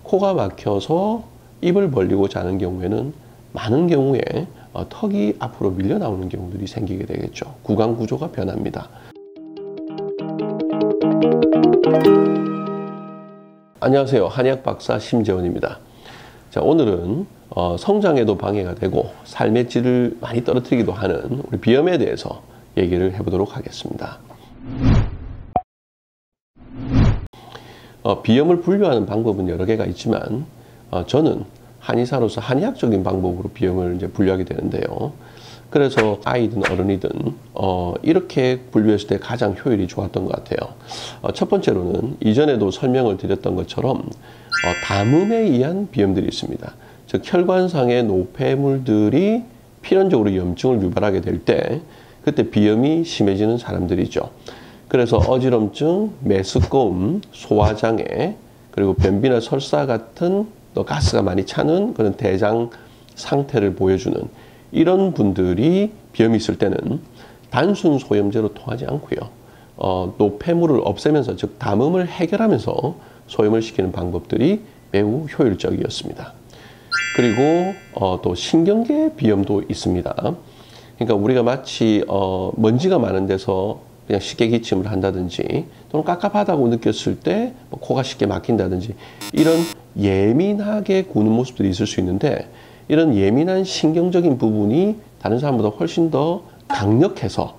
코가 막혀서 입을 벌리고 자는 경우에는 많은 경우에 턱이 앞으로 밀려 나오는 경우들이 생기게 되겠죠. 구강 구조가 변합니다. 안녕하세요. 한의학 박사 심재원입니다. 자, 오늘은 성장에도 방해가 되고 삶의 질을 많이 떨어뜨리기도 하는 우리 비염에 대해서 얘기를 해보도록 하겠습니다. 비염을 분류하는 방법은 여러 개가 있지만 저는 한의사로서 한의학적인 방법으로 비염을 이제 분류하게 되는데요. 그래서 아이든 어른이든 이렇게 분류했을 때 가장 효율이 좋았던 것 같아요. 첫 번째로는 이전에도 설명을 드렸던 것처럼 담음에 의한 비염들이 있습니다. 즉 혈관상의 노폐물들이 필연적으로 염증을 유발하게 될 때 그때 비염이 심해지는 사람들이죠. 그래서 어지럼증, 메스꺼움, 소화장애, 그리고 변비나 설사 같은 또 가스가 많이 차는 그런 대장 상태를 보여주는 이런 분들이 비염이 있을 때는 단순 소염제로 통하지 않고요. 노폐물을 없애면서 즉 담음을 해결하면서 소염을 시키는 방법들이 매우 효율적이었습니다. 그리고 또 신경계 비염도 있습니다. 그러니까 우리가 마치 먼지가 많은 데서 그냥 쉽게 기침을 한다든지 또는 깝깝하다고 느꼈을 때 코가 쉽게 막힌다든지 이런 예민하게 구는 모습들이 있을 수 있는데 이런 예민한 신경적인 부분이 다른 사람보다 훨씬 더 강력해서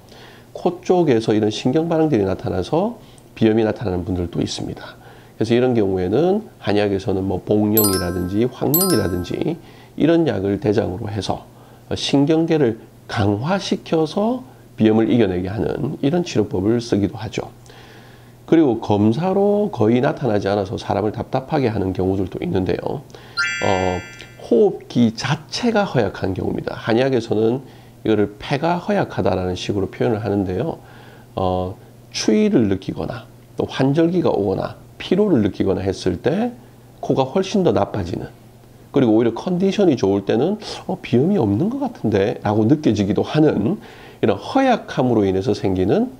코 쪽에서 이런 신경 반응들이 나타나서 비염이 나타나는 분들도 있습니다. 그래서 이런 경우에는 한의학에서는 복령이라든지 황련이라든지 이런 약을 대장으로 해서 신경계를 강화시켜서 비염을 이겨내게 하는 이런 치료법을 쓰기도 하죠. 그리고 검사로 거의 나타나지 않아서 사람을 답답하게 하는 경우들도 있는데요. 호흡기 자체가 허약한 경우입니다. 한의학에서는 이거를 폐가 허약하다라는 식으로 표현을 하는데요. 추위를 느끼거나 또 환절기가 오거나 피로를 느끼거나 했을 때 코가 훨씬 더 나빠지는, 그리고 오히려 컨디션이 좋을 때는 비염이 없는 것 같은데 라고 느껴지기도 하는 이런 허약함으로 인해서 생기는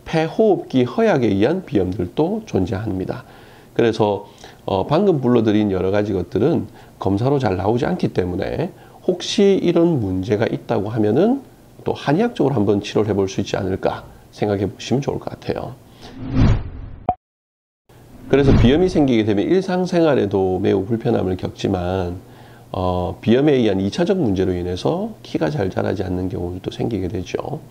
폐호흡기 허약에 의한 비염들도 존재합니다. 그래서 방금 불러드린 여러 가지 것들은 검사로 잘 나오지 않기 때문에 혹시 이런 문제가 있다고 하면은 또 한의학적으로 한번 치료를 해볼 수 있지 않을까 생각해 보시면 좋을 것 같아요. 그래서 비염이 생기게 되면 일상생활에도 매우 불편함을 겪지만 비염에 의한 2차적 문제로 인해서 키가 잘 자라지 않는 경우도 생기게 되죠.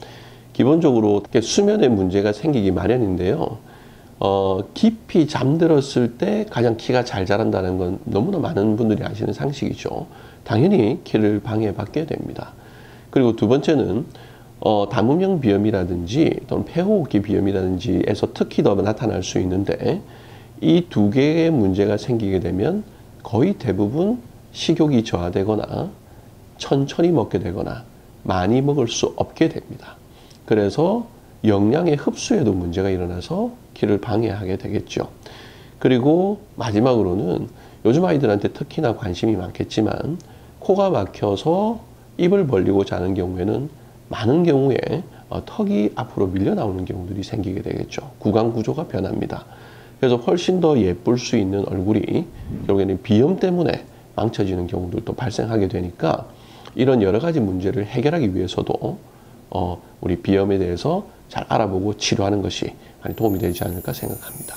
기본적으로 수면에 문제가 생기기 마련인데요. 깊이 잠들었을 때 가장 키가 잘 자란다는 건 너무나 많은 분들이 아시는 상식이죠. 당연히 키를 방해받게 됩니다. 그리고 두 번째는 담음형 비염이라든지 또는 폐호흡기 비염이라든지에서 특히 더 나타날 수 있는데 이 두 개의 문제가 생기게 되면 거의 대부분 식욕이 저하되거나 천천히 먹게 되거나 많이 먹을 수 없게 됩니다. 그래서 영양의 흡수에도 문제가 일어나서 키를 방해하게 되겠죠. 그리고 마지막으로는 요즘 아이들한테 특히나 관심이 많겠지만 코가 막혀서 입을 벌리고 자는 경우에는 많은 경우에 턱이 앞으로 밀려 나오는 경우들이 생기게 되겠죠. 구강 구조가 변합니다. 그래서 훨씬 더 예쁠 수 있는 얼굴이 결국에는 비염 때문에 망쳐지는 경우들도 발생하게 되니까 이런 여러 가지 문제를 해결하기 위해서도 우리 비염에 대해서 잘 알아보고 치료하는 것이 많이 도움이 되지 않을까 생각합니다.